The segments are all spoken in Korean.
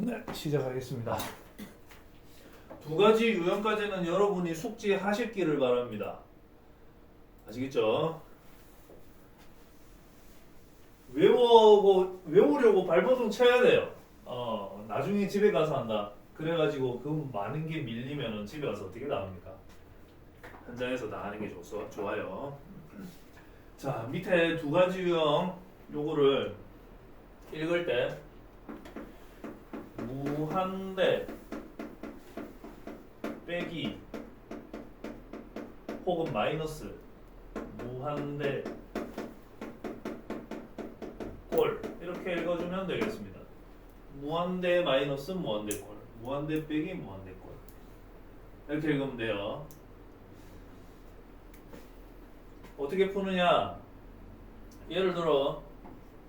네, 시작하겠습니다. 두 가지 유형까지는 여러분이 숙지하셨기를 바랍니다. 아시겠죠? 외우려고 발버둥 쳐야 돼요. 나중에 집에 가서 한다. 그래가지고 그 많은 게 밀리면은 집에 가서 어떻게 다 합니까? 현장에서 다 하는 게 좋아요. 자, 밑에 두 가지 유형 요거를 읽을 때 무한대 빼기 혹은 마이너스 무한대 꼴 이렇게 읽어주면 되겠습니다. 무한대 마이너스 무한대 꼴, 무한대 빼기 무한대 꼴 이렇게 읽으면 돼요. 어떻게 푸느냐? 예를 들어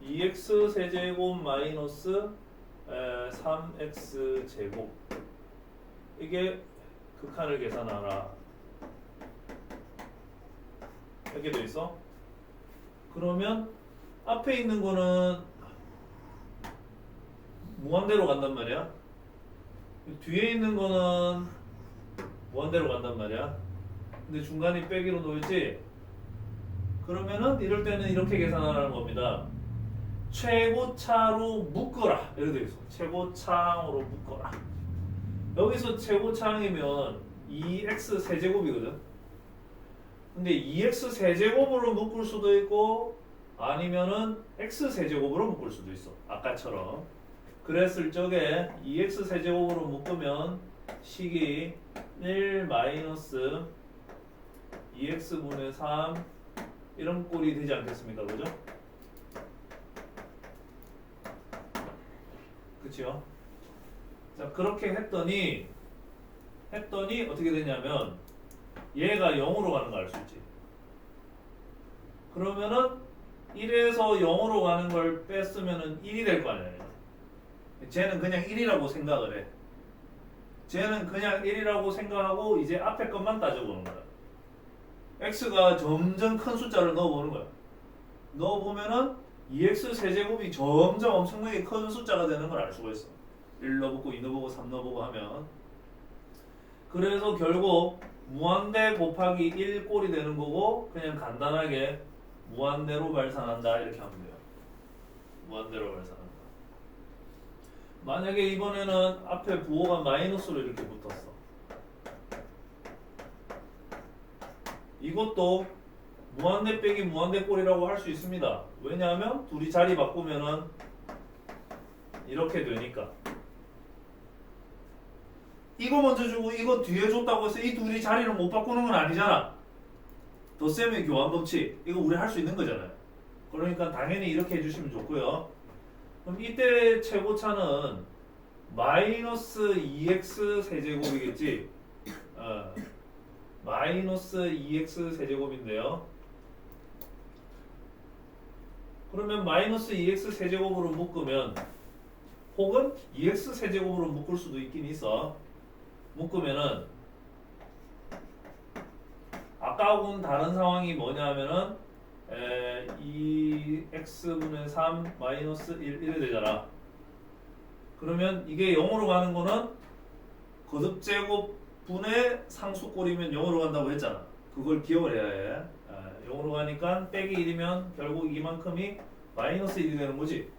2x 세제곱 마이너스 3x 제곱 이게 극한을 계산하라 이렇게 돼 있어. 그러면 앞에 있는 거는 무한대로 간단 말이야. 뒤에 있는 거는 무한대로 간단 말이야. 근데 중간에 빼기로 놓였지. 그러면은 이럴 때는 이렇게 계산하라는 겁니다. 최고차로 묶어라 이렇게 돼 있어. 최고차로 묶어라. 여기서 최고차이면 2x 세제곱이거든. 근데 2x 세제곱으로 묶을 수도 있고 아니면은 x 세제곱으로 묶을 수도 있어. 아까처럼. 그랬을 적에 2x 세제곱으로 묶으면 식이 1 마이너스 2x분의 3 이런 꼴이 되지 않겠습니까? 그죠? 그치요? 자, 그렇게 했더니 어떻게 되냐면 얘가 0으로 가는 거 알 수 있지. 그러면은 1에서 0으로 가는 걸 뺐으면은 1이 될 거 아니에요. 쟤는 그냥 1이라고 생각을 해. 쟤는 그냥 1이라고 생각하고 이제 앞에 것만 따져보는 거야. x가 점점 큰 숫자를 넣어보는 거야. 넣어보면은 2x 세제곱이 점점 엄청나게 큰 숫자가 되는 걸 알 수가 있어. 1 넣어보고 2 넣어보고 3 넣어보고 하면. 그래서 결국 무한대 곱하기 1 꼴이 되는 거고 그냥 간단하게 무한대로 발산한다 이렇게 하면 돼요. 무한대로 발산한다. 만약에 이번에는 앞에 부호가 마이너스로 이렇게 붙었어. 이것도 무한대 빼기 무한대 꼴이라고 할 수 있습니다. 왜냐하면 둘이 자리 바꾸면은 이렇게 되니까. 이거 먼저 주고 이거 뒤에 줬다고 해서 이 둘이 자리를 못 바꾸는 건 아니잖아. 덧셈의 교환 법칙 이거 우리 할 수 있는 거잖아요. 그러니까 당연히 이렇게 해주시면 좋고요. 그럼 이때 최고차는 마이너스 2x 세제곱이겠지. 마이너스 2x 세제곱인데요. 그러면 마이너스 2x 세제곱으로 묶으면 혹은 2x 세제곱으로 묶을 수도 있긴 있어. 묶으면은 아까하고는 다른 상황이 뭐냐 하면은 2x분의 3 마이너스 1 이래 되잖아. 그러면 이게 0으로 가는 거는 거듭제곱분의 상수꼴이면 0으로 간다고 했잖아. 그걸 기억을 해야 해. 0으로 가니까 빼기 1이면 결국 이만큼이 마이너스 1이 되는 거지.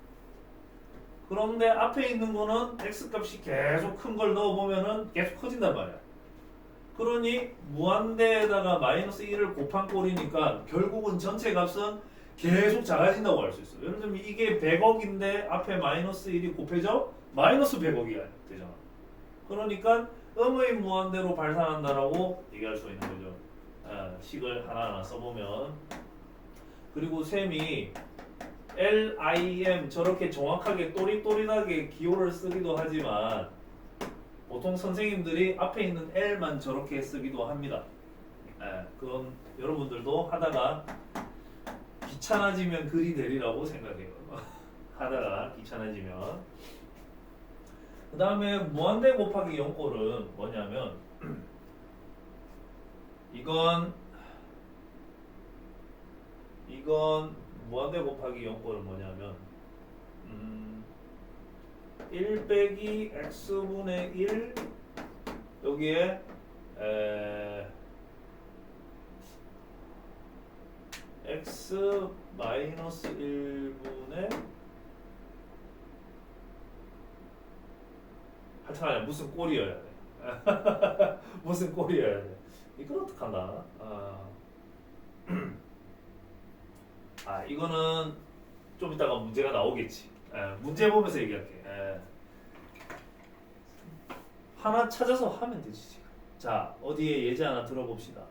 그런데 앞에 있는 거는 x값이 계속 큰 걸 넣어보면은 계속 커진단 말이야. 그러니 무한대에다가 마이너스 1을 곱한 꼴이니까 결국은 전체 값은 계속 작아진다고 할 수 있어. 예를 들면 이게 100억인데 앞에 마이너스 1이 곱해져 마이너스 100억이 되잖아. 그러니까 음의 무한대로 발산한다라고 얘기할 수 있는 거죠. 식을 하나하나 써보면. 그리고 셈이 LIM 저렇게 정확하게 또릿또릿하게 기호를 쓰기도 하지만 보통 선생님들이 앞에 있는 L만 저렇게 쓰기도 합니다. 그건 여러분들도 하다가 귀찮아지면 글이 되리라고 생각해요. 하다가 귀찮아지면. 그 다음에 무한대 곱하기 0꼴은 뭐냐면 이건 무한대 곱하기 0꼴은 뭐냐면 1 빼기 x분의 1 여기에 x 마이너스 1분의 하여튼 아니야 무슨 꼴이어야 돼. 무슨 꼴이어야 돼. 이걸 어떡한다. 이거는 좀 이따가 문제가 나오겠지. 문제 보면서 얘기할게. 하나 찾아서 하면 되지 지금. 자 어디에 예제 하나 들어봅시다.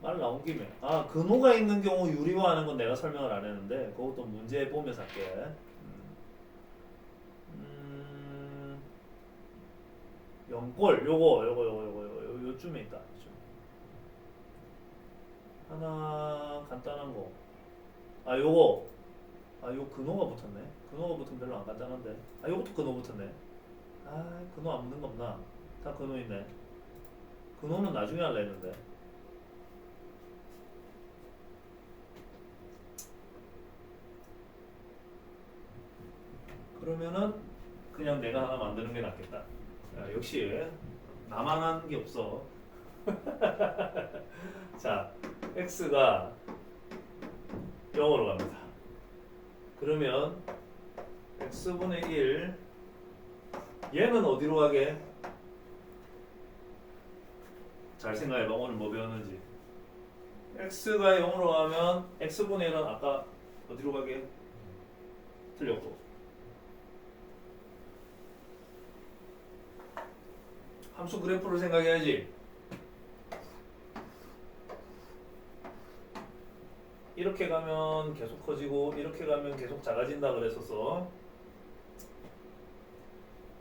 말 나온 김에 근호가 있는 경우 유리화하는 건 내가 설명을 안 했는데 그것도 문제 보면서 할게. 영골 요쯤에 있다. 하나 간단한 거. 요거 근호가 붙었네. 근호가 붙으면 별로 안 간단한데. 요것도 근호 붙었네. 근호 안 붙는 거 없나? 다 근호 있네. 근호는 나중에 할라 했는데. 그러면은 그냥 내가 하나 만드는 게 낫겠다. 역시 나만 하는 게 없어. 자, x가 0으로 갑니다. 그러면 x분의 1 얘는 어디로 가게? 잘 생각해봐. 오늘 뭐 배웠는지. x가 0으로 가면 x분의 1은 아까 어디로 가게? 틀렸고 함수 그래프를 생각해야지. 이렇게 가면 계속 커지고 이렇게 가면 계속 작아진다 그랬었어.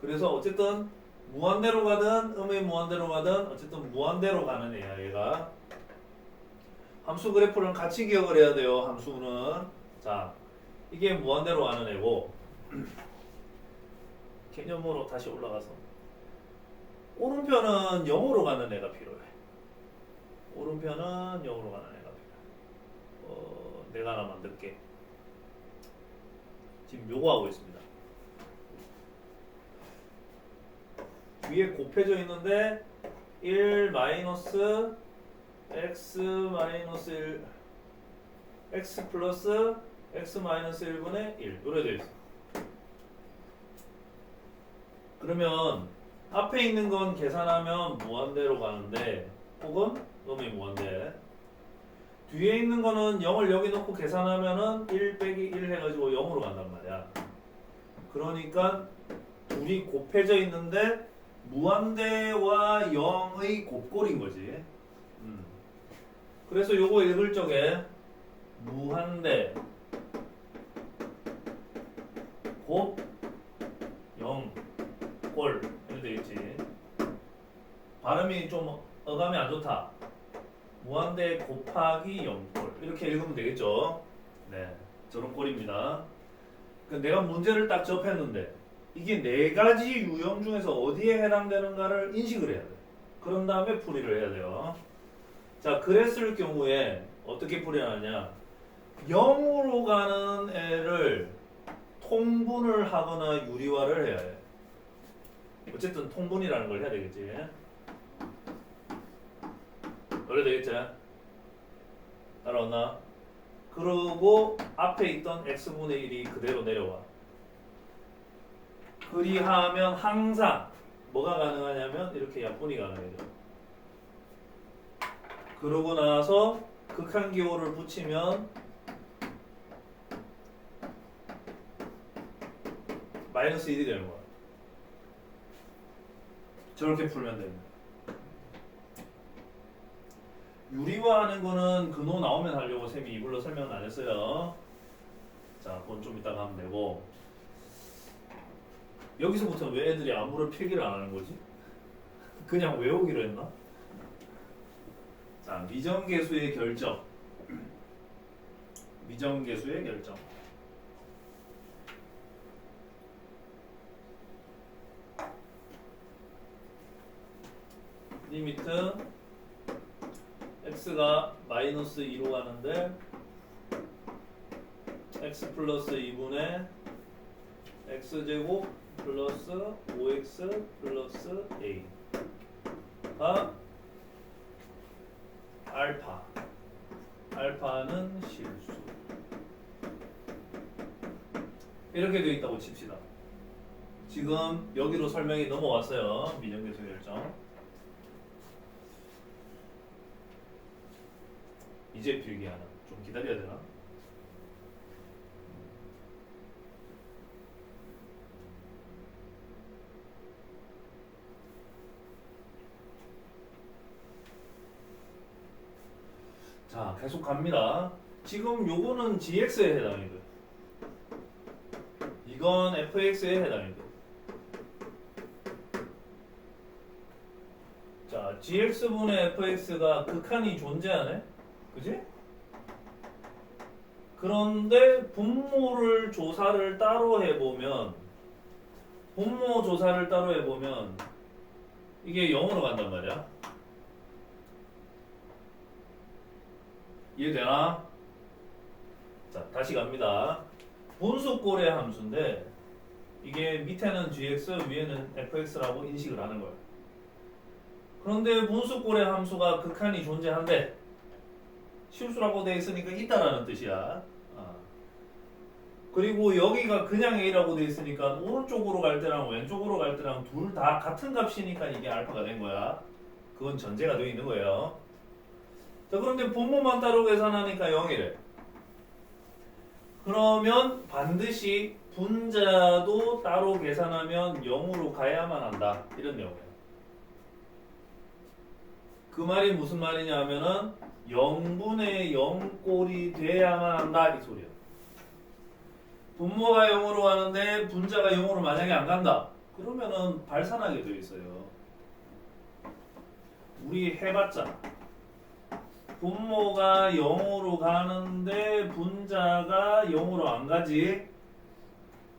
그래서 어쨌든 무한대로 가든 음의 무한대로 가든 어쨌든 무한대로 가는 애야 얘가. 함수 그래프는 같이 기억을 해야 돼요. 함수는 자 이게 무한대로 가는 애고 개념으로 다시 올라가서 오른편은 0으로 가는 애가 필요해. 오른편은 0으로 가는 애가 필요해. 내가 하나 만들게. 지금 요거 하고 있습니다. 위에 곱해져 있는데 1 마이너스 x 마이너스 1 x 플러스 x 마이너스 1분의 1 이렇게 되어 있어. 그러면 앞에 있는 건 계산하면 무한대로 가는데 혹은 음이 무한대. 뒤에 있는 거는 0을 여기 넣고 계산하면은 1 빼기 1 해가지고 0으로 간단 말이야. 그러니까 둘이 곱해져 있는데 무한대와 0의 곱꼴인 거지. 그래서 요거 읽을 적에 무한대 곱 0꼴 이렇게 되겠지. 발음이 좀 어감이 안 좋다. 무한대 곱하기 0꼴 이렇게 읽으면 되겠죠. 네, 저런 꼴입니다. 내가 문제를 딱 접했는데 이게 네 가지 유형 중에서 어디에 해당되는가를 인식을 해야 돼. 그런 다음에 풀이를 해야 돼요. 자, 그랬을 경우에 어떻게 풀이하느냐? 0으로 가는 애를 통분을 하거나 유리화를 해야 해. 어쨌든 통분이라는 걸 해야 되겠지. 그래 되겠지? 따라왔나? 그러고 앞에 있던 x분의 1이 그대로 내려와. 그리하면 항상 뭐가 가능하냐면 이렇게 약분이 가능해져. 그러고 나서 극한기호를 붙이면 마이너스 1이 되는 거야. 저렇게 풀면 됩니다. 유리화하는 거는 근호 나오면 하려고 쌤이 이불로 설명은 안 했어요. 자, 그건 좀 이따가 하면 되고. 여기서부터 왜 애들이 아무런 필기를 안 하는 거지? 그냥 외우기로 했나? 자, 미정계수의 결정. 미정계수의 결정. 리미트 x가 마이너스 2로 가는데 x 플러스 2분의 x제곱 플러스 5x 플러스 a가 알파. 알파는 실수. 이렇게 되어 있다고 칩시다. 지금 여기로 설명이 넘어왔어요. 미정계수 결정. 이제 필기하나. 좀 기다려야 되나? 자, 계속 갑니다. 지금 요거는 gx에 해당이 돼요. 이건 fx에 해당이 돼요. 자, gx분의 fx가 극한이 존재하네? 그지? 그런데 분모를 조사를 따로 해보면 분모 조사를 따로 해보면 이게 0으로 간단 말이야. 이해되나? 자, 다시 갑니다. 분수꼴의 함수인데 이게 밑에는 gx, 위에는 fx라고 인식을 하는 거야. 그런데 분수꼴의 함수가 극한이 존재한데 실수라고 되어 있으니까 있다라는 뜻이야. 그리고 여기가 그냥 a라고 되어 있으니까 오른쪽으로 갈 때랑 왼쪽으로 갈 때랑 둘 다 같은 값이니까 이게 알파가 된 거야. 그건 전제가 되어 있는 거예요. 자, 그런데 분모만 따로 계산하니까 0이래. 그러면 반드시 분자도 따로 계산하면 0으로 가야만 한다. 이런 내용이에요. 그 말이 무슨 말이냐 하면은 0분의 0꼴이 돼야만 한다. 이 소리야. 분모가 0으로 가는데 분자가 0으로 만약에 안 간다. 그러면은 발산하게 되어 있어요. 우리 해봤잖아. 분모가 0으로 가는데 분자가 0으로 안 가지.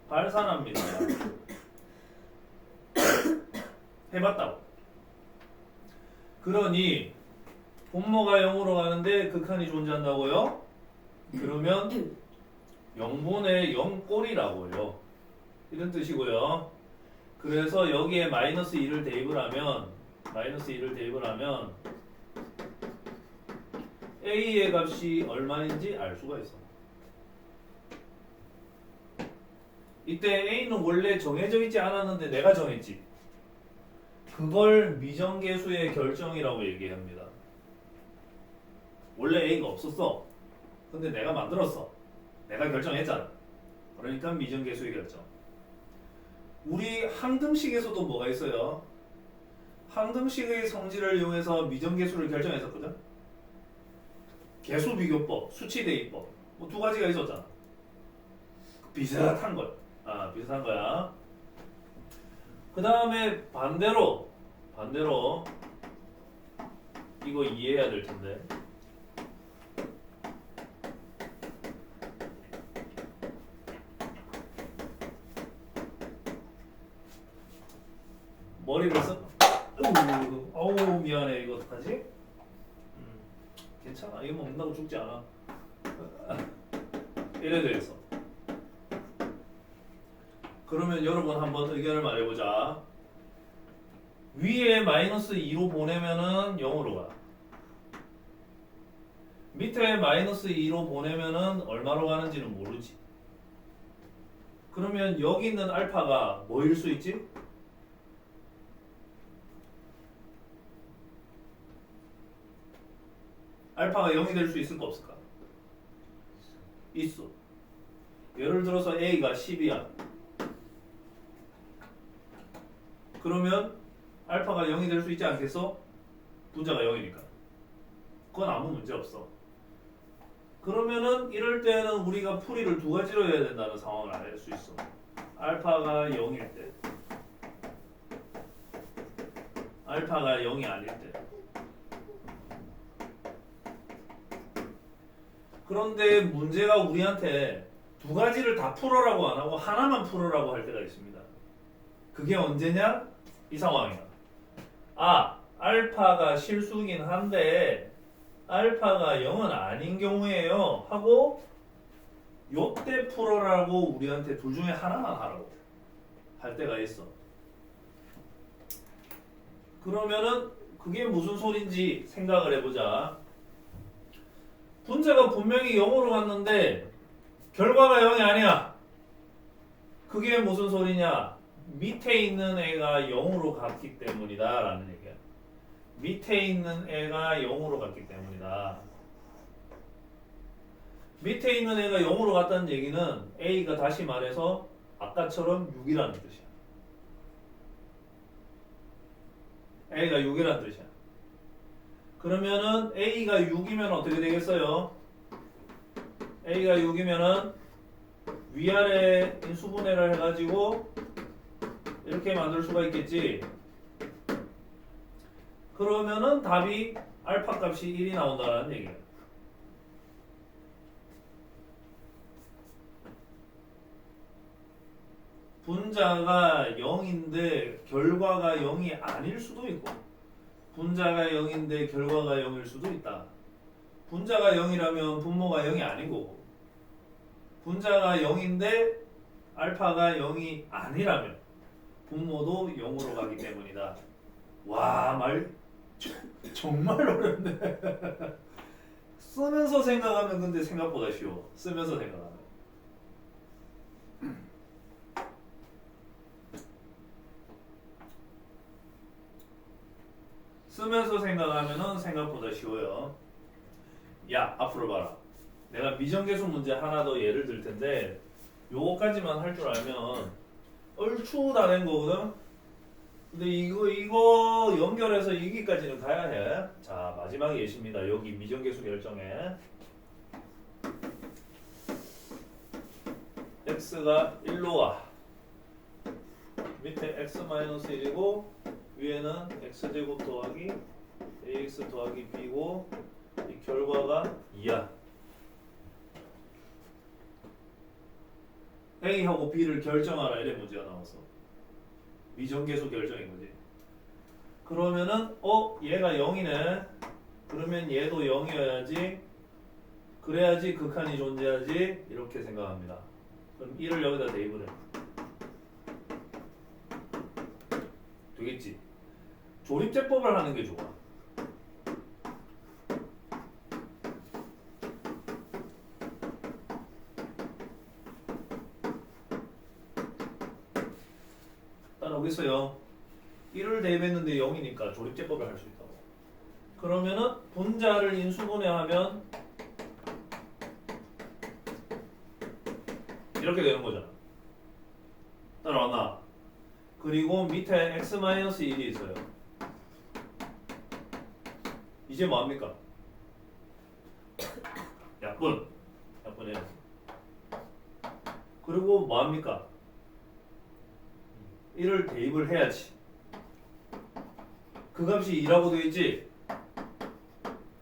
발산합니다. 해봤다고. 그러니 분모가 0으로 가는데 극한이 존재한다고요? 그러면 0분의 0꼴이라고요. 이런 뜻이고요. 그래서 여기에 마이너스 2를 대입을 하면 A의 값이 얼마인지 알 수가 있어. 이때 A는 원래 정해져 있지 않았는데 내가 정했지. 그걸 미정계수의 결정이라고 얘기합니다. 원래 A가 없었어. 근데 내가 만들었어. 내가 결정했잖아. 그러니까 미정계수의 결정. 우리 항등식에서도 뭐가 있어요? 항등식의 성질을 이용해서 미정계수를 결정했었거든. 계수비교법, 수치대입법 뭐 두 가지가 있었잖아. 비슷한 거야. 비슷한 거야. 그 다음에 반대로 이거 이해해야 될 텐데. 머리를 써? 어우 미안해. 이거 어떡하지? 괜찮아. 이거 먹는다고 죽지 않아. 이래 돼있어. 그러면 여러분 한번 의견을 말해보자. 위에 마이너스 2로 보내면은 0으로 가. 밑에 마이너스 2로 보내면은 얼마로 가는지는 모르지. 그러면 여기 있는 알파가 뭐일 수 있지? 알파가 0이 될 수 있을까 없을까? 있어. 예를 들어서 A가 10이야. 그러면 알파가 0이 될 수 있지 않겠어? 분자가 0이니까. 그건 아무 문제 없어. 그러면은 이럴 때는 우리가 풀이를 두 가지로 해야 된다는 상황을 알 수 있어. 알파가 0일 때, 알파가 0이 아닐 때. 그런데 문제가 우리한테 두 가지를 다 풀어라고 안 하고 하나만 풀어라고 할 때가 있습니다. 그게 언제냐? 이 상황이야. 알파가 실수긴 한데 알파가 0은 아닌 경우에요 하고 요때 풀어라고 우리한테 둘 중에 하나만 하라고. 할 때가 있어. 그러면은 그게 무슨 소린지 생각을 해보자. 분자가 분명히 0으로 갔는데 결과가 0이 아니야. 그게 무슨 소리냐? 밑에 있는 애가 0으로 갔기 때문이다 라는 얘기야. 밑에 있는 애가 0으로 갔기 때문이다. 밑에 있는 애가 0으로 갔다는 얘기는 A가 다시 말해서 아까처럼 6이라는 뜻이야. A가 6이라는 뜻이야. 그러면은 A가 6이면 어떻게 되겠어요? A가 6이면은 위아래 인수분해를 해가지고 이렇게 만들 수가 있겠지. 그러면은 답이 알파 값이 1이 나온다는 얘기야. 분자가 0인데 결과가 0이 아닐 수도 있고, 분자가 0인데 결과가 0일 수도 있다. 분자가 0이라면 분모가 0이 아닌 거고, 분자가 0인데 알파가 0이 아니라면 분모도 0으로 가기 때문이다. 와, 말 정말 어렵네. 쓰면서 생각하면 근데 생각보다 쉬워. 쓰면서 생각하면. 쓰면서 생각하면은 생각보다 쉬워요. 야, 앞으로 봐라. 내가 미정계수 문제 하나 더 예를 들 텐데 요거까지만 할 줄 알면 얼추 다 된 거거든. 근데 이거 연결해서 여기까지는 가야 해. 자, 마지막 예시입니다. 여기 미정계수 결정에 x가 1로 와. 밑에 x-1이고 위에는 x제곱 더하기 ax 더하기 b고 이 결과가 2야. A하고 B를 결정하라 이래 문제가 나왔어. 미정계수 결정인 거지. 그러면은 얘가 0이네. 그러면 얘도 0이어야지. 그래야지 극한이 존재하지. 이렇게 생각합니다. 그럼 1을 여기다 대입을 해. 되겠지? 조립제법을 하는 게 좋아. 따라오겠어요? 1을 대입했는데 0이니까 조립제법을 할 수 있다고. 그러면은 분자를 인수분해하면 이렇게 되는 거잖아. 따라왔나? 그리고 밑에 x-1이 있어요. 이제 뭐합니까? 약분해야지. 그리고 뭐합니까? 1을 대입을 해야지. 그 값이 2라고 되어 있지?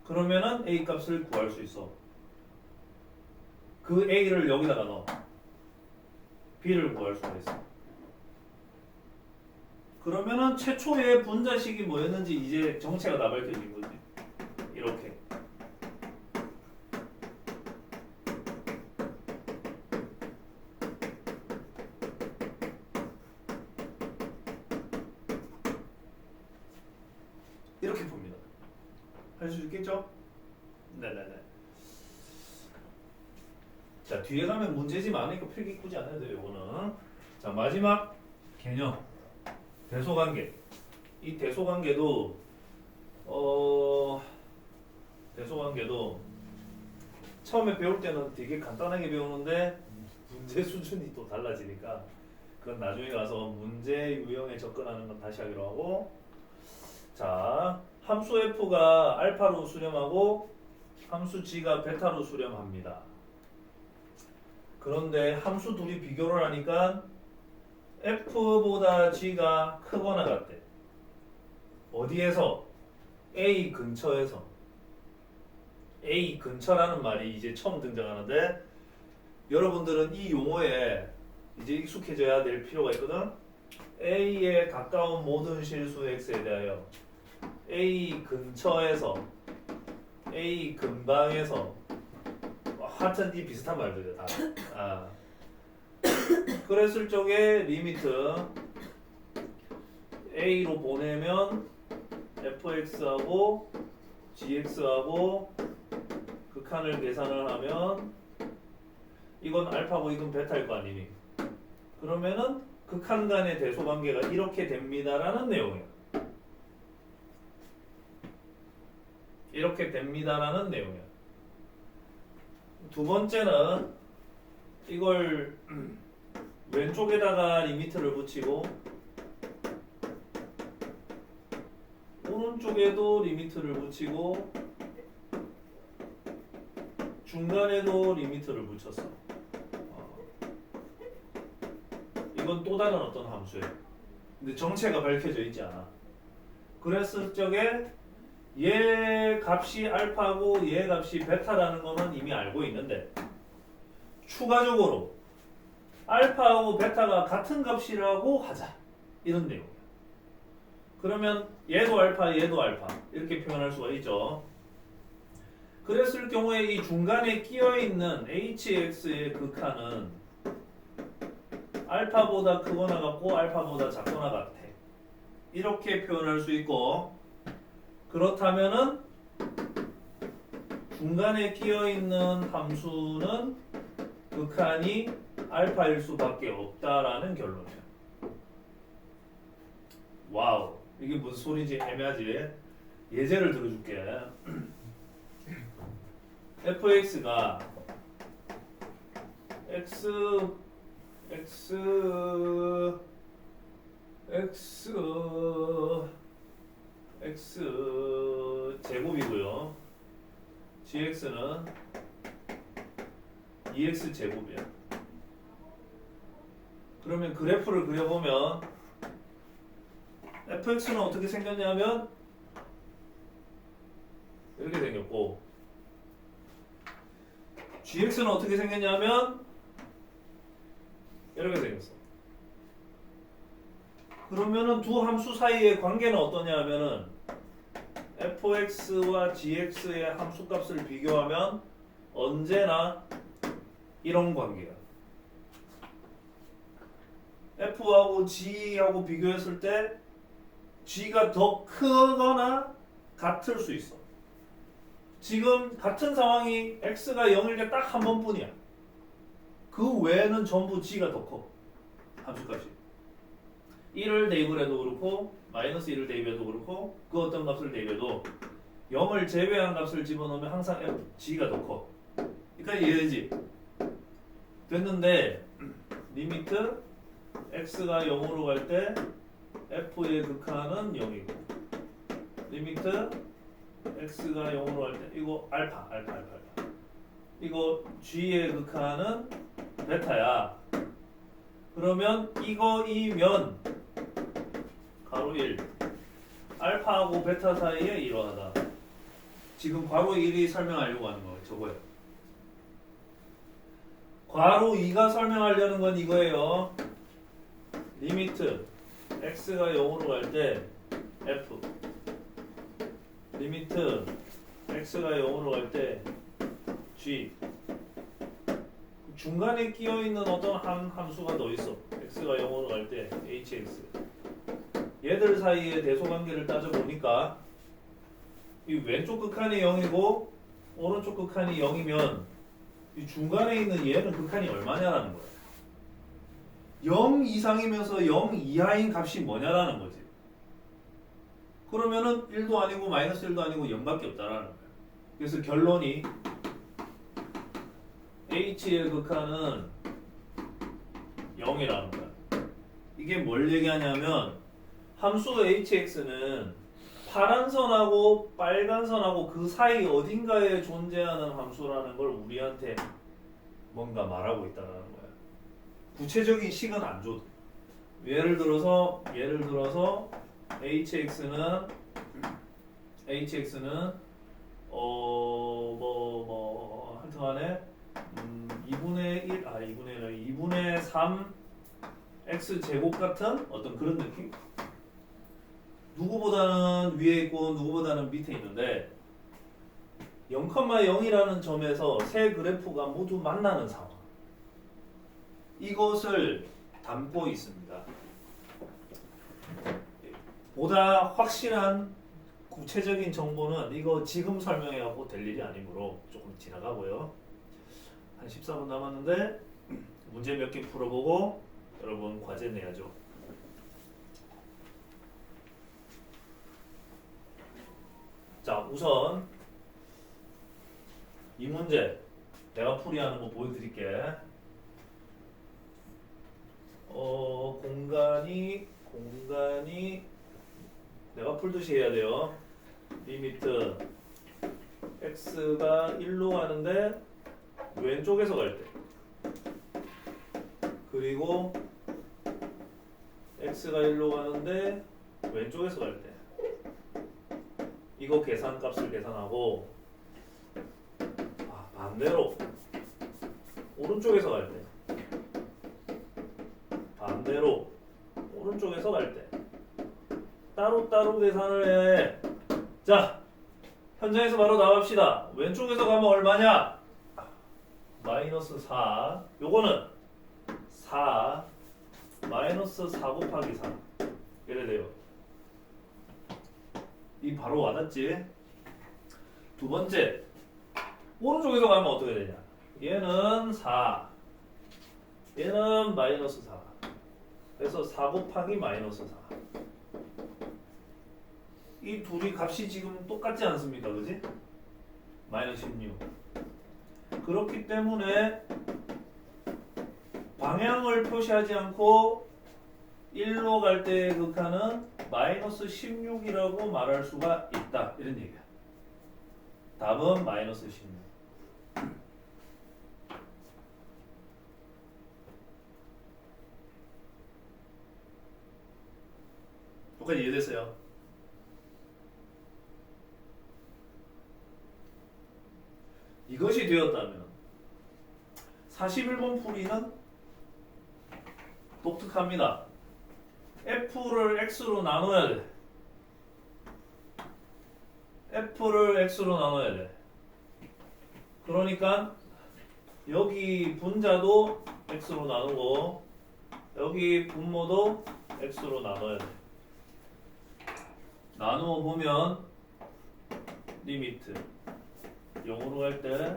그러면은 A 값을 구할 수 있어. 그 A를 여기다가 넣어. B를 구할 수가 있어. 그러면은 최초의 분자식이 뭐였는지 이제 정체가 다 밝혀진 거지. 이렇게. 이렇게 봅니다. 할 수 있겠죠? 네네네. 자, 뒤에 가면 문제집 많으니까 필기 꾸지 않아도 돼요, 이거는. 자, 마지막 개념. 대소관계. 이 대소관계도 대소관계도 처음에 배울 때는 되게 간단하게 배우는데 문제 수준이 또 달라지니까 그건 나중에 가서 문제 유형에 접근하는 건 다시 하기로 하고. 자, 함수 f가 알파로 수렴하고 함수 g가 베타로 수렴합니다. 그런데 함수 둘이 비교를 하니까 f보다 g가 크거나 같대. 어디에서? A 근처에서. A 근처라는 말이 이제 처음 등장하는데 여러분들은 이 용어에 이제 익숙해져야 될 필요가 있거든. A에 가까운 모든 실수 x에 대하여 A 근처에서, A 근방에서, 하여튼 이 비슷한 말들이야 다. 그랬을 적에 리미트 A로 보내면 fx하고 gx하고 극한을 계산을 하면 이건 알파고 이건 베타일 거 아니니? 그러면은 극한 간의 대소관계가 이렇게 됩니다라는 내용이에요. 이렇게 됩니다라는 내용이에요. 두 번째는 이걸 왼쪽에다가 리미트를 붙이고 오른쪽에도 리미트를 붙이고 중간에도 리미트를 붙였어. 이건 또 다른 어떤 함수예요. 근데 정체가 밝혀져 있지 않아. 그랬을 적에 얘 값이 알파고 얘 값이 베타라는 거는 이미 알고 있는데 추가적으로 알파하고 베타가 같은 값이라고 하자. 이런 내용이야. 그러면 얘도 알파 얘도 알파 이렇게 표현할 수가 있죠. 그랬을 경우에 이 중간에 끼어있는 hx의 극한은 알파보다 크거나 같고 알파보다 작거나 같아. 이렇게 표현할 수 있고 그렇다면은 중간에 끼어있는 함수는 극한이 알파일 수밖에 없다라는 결론이야. 와우, 이게 무슨 소리인지 애매하지? 예제를 들어줄게. fx가 x 제곱이고요. gx는 2x 제곱이야. 그러면 그래프를 그려보면 fx는 어떻게 생겼냐면 이렇게 생겼고 gx는 어떻게 생겼냐면 이렇게 생겼어. 그러면은 두 함수 사이의 관계는 어떠냐 하면은 fx와 gx의 함수값을 비교하면 언제나 이런 관계야. f하고 g하고 비교했을 때 g가 더 크거나 같을 수 있어. 지금 같은 상황이 x가 0일 때 딱 한 번뿐이야. 그 외에는 전부 g가 더 커. 함수값이. 1을 대입을 해도 그렇고 마이너스 1을 대입해도 그렇고 그 어떤 값을 대입해도 0을 제외한 값을 집어넣으면 항상 g가 더 커. 그러니까 이해되지? 됐는데 리미트 x가 0으로 갈 때 f의 극한은 0이고 리미트 x가 0으로 갈 때 이거 알파 이거 g의 극한은 베타야. 그러면 이거이면 가로 1 알파하고 베타 사이에 이러하다. 지금 괄호 1이 설명하려고 하는 거예요. 저거예요. 괄호 2가 설명하려는 건 이거예요. 리미트 x가 0으로 갈 때 f 리미트 x가 0으로 갈 때 g 중간에 끼어있는 어떤 한 함수가 더 있어. x가 0으로 갈 때 hx 얘들 사이의 대소관계를 따져보니까 이 왼쪽 극한이 0이고 오른쪽 극한이 0이면 이 중간에 있는 얘는 극한이 얼마냐라는 거야. 0 이상이면서 0 이하인 값이 뭐냐라는 거지. 그러면은 1도 아니고 마이너스 1도 아니고 0밖에 없다라는 거야. 그래서 결론이 h의 극한은 0이라는 거야. 이게 뭘 얘기하냐면 함수 hx는 파란 선하고 빨간 선하고 그 사이 어딘가에 존재하는 함수라는 걸 우리한테 뭔가 말하고 있다는 거야. 구체적인 식은 안 줘도. 예를 들어서 hx는 하여튼간에 2분의 3 x 제곱 같은 어떤 그런 느낌? 누구보다는 위에 있고 누구보다는 밑에 있는데 0,0이라는 점에서 세 그래프가 모두 만나는 상황. 이것을 담고 있습니다. 보다 확실한 구체적인 정보는 이거 지금 설명해 갖고 될 일이 아니므로 조금 지나가고요. 한 14분 남았는데 문제 몇 개 풀어보고 여러분 과제 내야죠. 자, 우선 이 문제 내가 풀이하는 거 보여드릴게. 공간이 내가 풀듯이 해야 돼요. 리미트 x가 1로 가는데 왼쪽에서 갈 때, 그리고 x가 1로 가는데 왼쪽에서 갈 때, 이거 계산값을 계산하고, 반대로 오른쪽에서 갈 때, 반대로 오른쪽에서 갈 때 따로따로 계산을 해. 자, 현장에서 바로 나갑시다. 왼쪽에서 가면 얼마냐? 마이너스 4. 요거는 4 마이너스 4 곱하기 4 이래 돼요. 이 바로 와닿지? 두 번째, 오른쪽에서 가면 어떻게 되냐? 얘는 4, 얘는 마이너스 4. 그래서 4 곱하기 마이너스 4. 이 둘이 값이 지금 똑같지 않습니까? 그지? 마이너스 16. 그렇기 때문에 방향을 표시하지 않고 1로 갈 때의 극한은 마이너스 16이라고 말할 수가 있다. 이런 얘기야. 답은 마이너스 16. 여기까지 이해됐어요? 이것이 되었다면 41번 풀이는 독특합니다. f를 x로 나눠야 돼. f를 x로 나눠야 돼. 그러니까 여기 분자도 x로 나누고 여기 분모도 x로 나눠야 돼. 나누어 보면 리미트 0으로 갈 때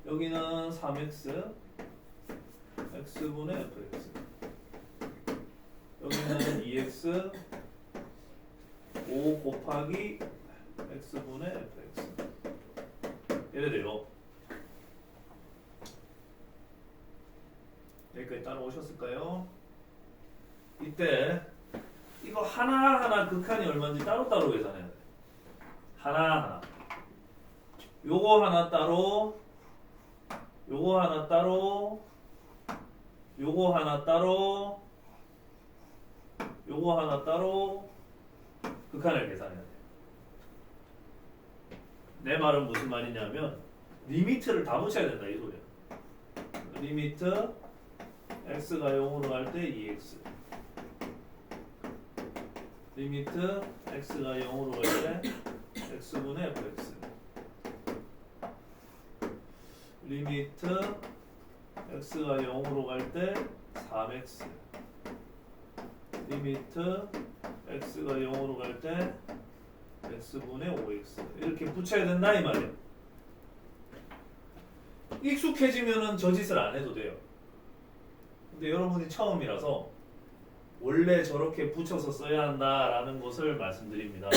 여기는 3x x분의 fx, 여기는 2x 5 곱하기 x분의 fx 이래 돼요. 여기까지 따라오셨을까요? 이때 이거 하나하나 극한이 얼마인지 따로따로 계산해야 돼. 하나하나. 요거 하나 따로, 요거 하나 따로, 요거 하나 따로, 요거 하나 따로 극한을 계산해야 돼. 내 말은 무슨 말이냐면 리미트를 다 붙여야 된다 이 소리야. 리미트 x가 0으로 갈 때 2x, 리미트 x가 0으로 갈 때 x분의 fx, 리미트 x가 0으로 갈 때 3x, 리미트 x가 0으로 갈 때 x분의 5x 이렇게 붙여야 된다 이 말이야. 익숙해지면은 저 짓을 안 해도 돼요. 근데 여러분이 처음이라서 원래 저렇게 붙여서 써야 한다라는 것을 말씀드립니다.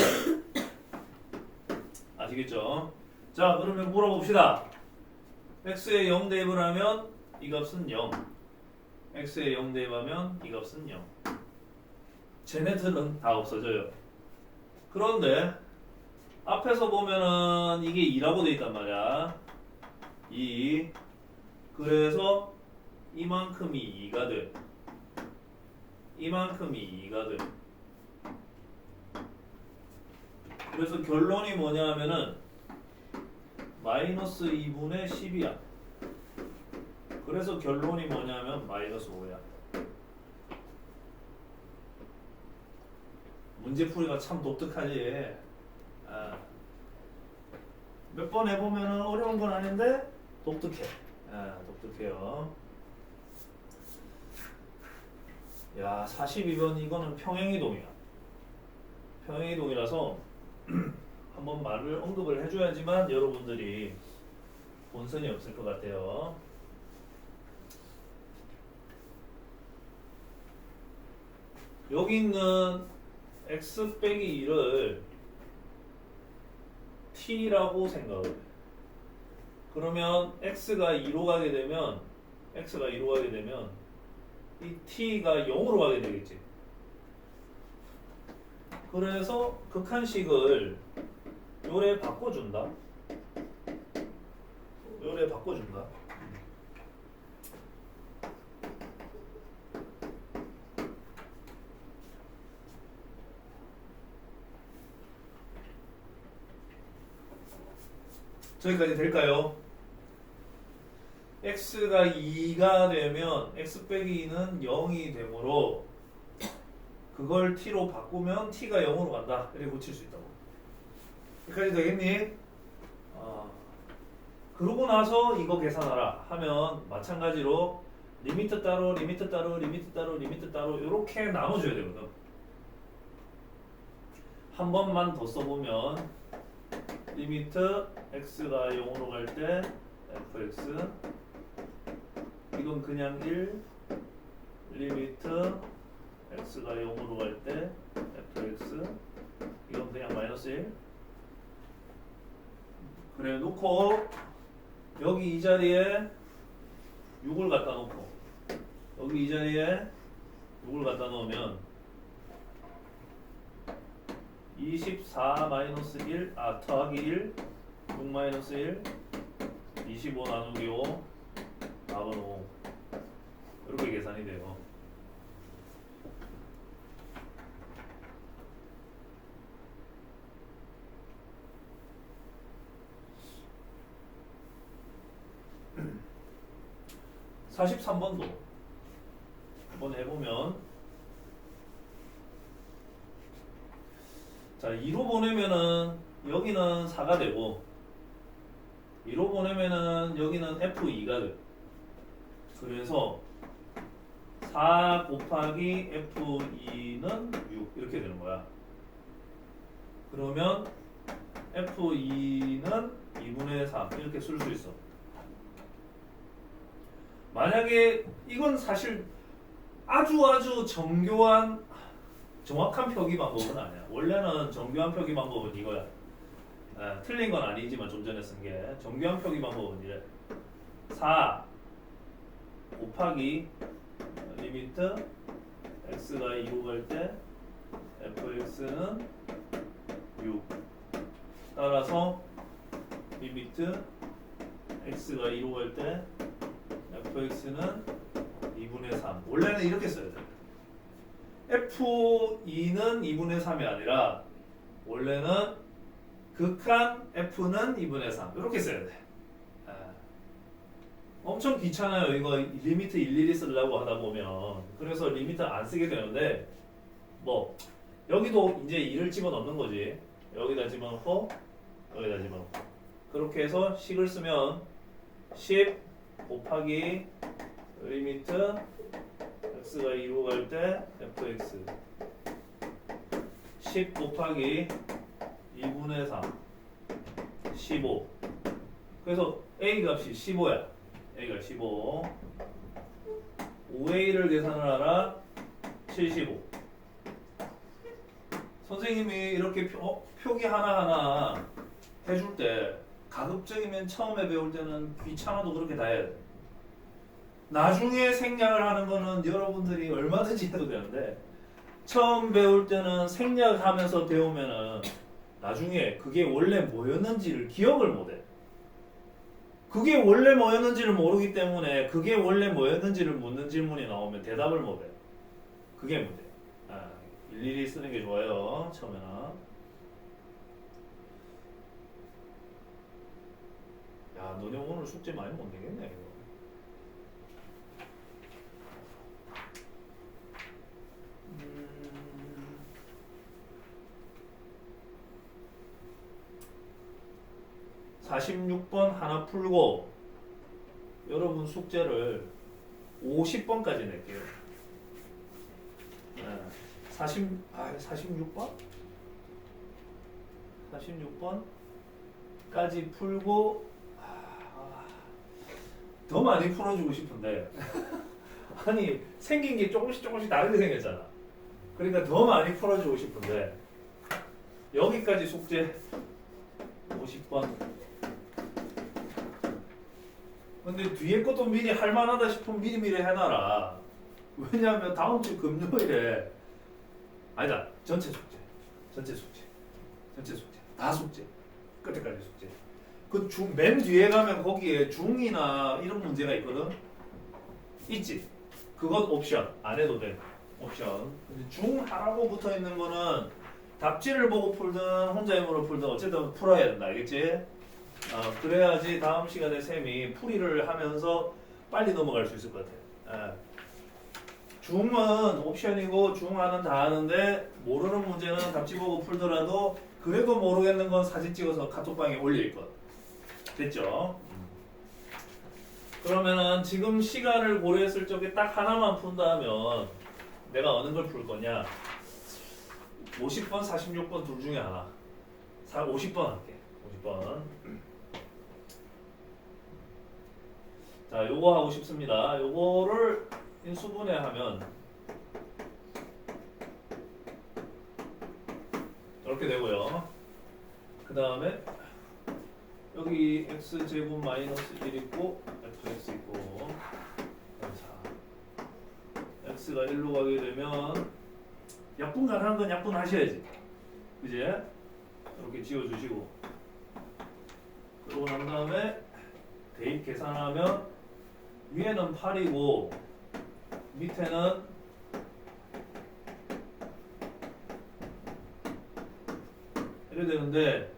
아시겠죠? 자, 그러면 물어봅시다. x에 0 대입을 하면 이 값은 0, x에 0 대입하면 이 값은 0. 쟤네들은 다 없어져요. 그런데 앞에서 보면은 이게 2라고 돼 있단 말이야. 2. 그래서 이만큼이 2가 돼. 이만큼이 2가 돼. 그래서 결론이 뭐냐 하면은 마이너스 2분의 10이야. 그래서 결론이 뭐냐면 마이너스 5야. 문제풀이가 참 독특하지. 몇 번 해보면 어려운 건 아닌데 독특해. 독특해요. 야, 42번 이거는 평행이동이야. 평행이동이라서 한번 말을 언급을 해줘야지만 여러분들이 본선이 없을 것 같아요. 여기 있는 x 빼기 2를 t라고 생각을 해. 그러면 x가 2로 가게 되면 이 t가 0으로 가게 되겠지. 그래서 극한식을 요래 바꿔준다. 저기까지 될까요? x가 2가 되면 x 빼기 2는 0이 되므로 그걸 t로 바꾸면 t가 0으로 간다. 이렇게 고칠 수 있다고. 여기까지 되겠니? 그러고 나서 이거 계산하라 하면 마찬가지로 리미트 따로 이렇게 나눠줘야 되거든. 한 번만 더 써보면 리미트 x가 0으로 갈 때 fx 이건 그냥 1 리미트 x가 0으로 갈 때 fx 이건 그냥 마이너스 1 그래 놓고 여기 이 자리에 6을 갖다 놓고 여기 이 자리에 6을 갖다 놓으면 24 마이너스 1 더하기 1 6 마이너스 1 25 나누기 5 답은 5 이렇게 계산이 돼요. (43번도) 한번 해보면 자 2로 보내면은 여기는 4가 되고 2로 보내면은 여기는 f2가 돼. 그래서 4 곱하기 f2는 6 이렇게 되는 거야. 그러면 f2는 2분의 3 이렇게 쓸 수 있어. 만약에 이건 사실 아주 정교한 정확한 표기 방법은 아니야. 원래는 정교한 표기 방법은 이거야. 틀린 건 아니지만 좀 전에 쓴 게 정교한 표기 방법은 이래. 4 곱하기 리미트 x가 2로 갈 때 fx는 6 따라서 리미트 x가 2로 갈 때 fx는 2분의 3 원래는 이렇게 써야 돼. f2는 2분의 3이 아니라 원래는 극한 f는 2분의 3 이렇게 써야 돼. 엄청 귀찮아요. 이거 리미트 일일이 쓰려고 하다 보면. 그래서 리미트 안 쓰게 되는데 뭐 여기도 이제 2를 집어넣는 거지. 여기다 집어넣고 여기다 집어넣고 그렇게 해서 식을 쓰면 10 곱하기 리미트 x가 2로 갈 때 fx 10 곱하기 2분의 3 15 그래서 a 값이 15야. a가 15 5a를 계산을 하라 75 선생님이 이렇게 표기 하나하나 해줄 때 가급적이면 처음에 배울 때는 귀찮아도 그렇게 다 해야 돼. 나중에 생략을 하는 거는 여러분들이 얼마든지 해도 되는데 처음 배울 때는 생략하면서 배우면은 나중에 그게 원래 뭐였는지를 기억을 못해. 그게 원래 뭐였는지를 모르기 때문에 그게 원래 뭐였는지를 묻는 질문이 나오면 대답을 못해. 그게 문제. 일일이 쓰는 게 좋아요. 처음에는. 야, 너네 오늘 숙제 많이 못 내겠네 이거. 음... 46번 하나 풀고 여러분 숙제를 50번까지 낼게요. 46번? 46번까지 풀고 더 많이 풀어주고 싶은데 아니 생긴 게 조금씩 다르게 생겼잖아. 그러니까 더 많이 풀어주고 싶은데 여기까지 숙제 50번. 근데 뒤에 것도 미리 할만하다 싶으면 미리 해놔라. 왜냐하면 다음 주 금요일에 아니다 전체 숙제 다 숙제 끝에까지 숙제. 그 맨 뒤에 가면 거기에 중이나 이런 문제가 있거든. 있지. 그건 옵션 안 해도 돼. 옵션. 근데 중 하라고 붙어 있는 거는 답지를 보고 풀든 혼자 힘으로 풀든 어쨌든 풀어야 된다. 알겠지? 그래야지 다음 시간에 쌤이 풀이를 하면서 빨리 넘어갈 수 있을 것 같아. 중은 옵션이고 중하는 다 하는데 모르는 문제는 답지 보고 풀더라도 그래도 모르겠는 건 사진 찍어서 카톡방에 올릴 것. 됐죠? 그러면은 지금 시간을 고려했을 적에 딱 하나만 푼다면 내가 어느 걸 풀 거냐? 50번, 46번 둘 중에 하나. 50번 할게. 50번. 자, 요거 하고 싶습니다. 요거를 인수분해하면 이렇게 되고요. 그 다음에 여기 x제곱 마이너스 1 있고 fx 있고 자, x가 1로 가게 되면 약분 가능한 건 약분 하셔야지. 그지? 이렇게 지워주시고 그러고 난 다음에 대입 계산하면 위에는 8이고 밑에는 이래 되는데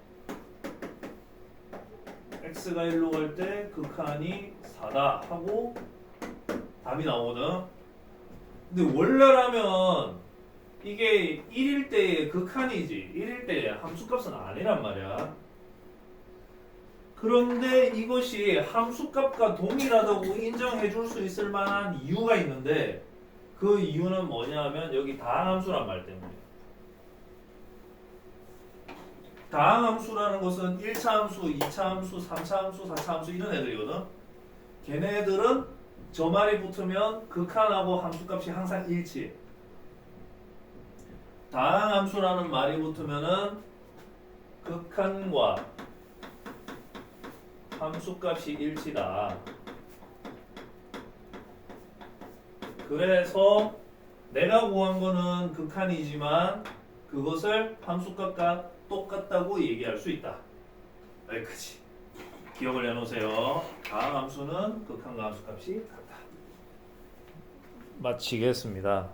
x가 1로 갈 때 극한이 4다 하고 답이 나오거든. 근데 원래라면 이게 1일 때의 극한이지 1일 때의 함수값은 아니란 말이야. 그런데 이것이 함수값과 동일하다고 인정해 줄 수 있을 만한 이유가 있는데 그 이유는 뭐냐면 여기 다항함수란 말 때문에. 다항함수라는 것은 1차 함수, 2차 함수, 3차 함수, 4차 함수 이런 애들이거든. 걔네들은 저 말이 붙으면 극한하고 함수값이 항상 일치해. 다항함수라는 말이 붙으면은 극한과 함수값이 일치다. 그래서 내가 구한 거는 극한이지만 그것을 함수값과 똑같다고 얘기할 수 있다. 여기까지 기억을 해놓으세요. 다음 함수는 극한과 함수값이 같다. 마치겠습니다.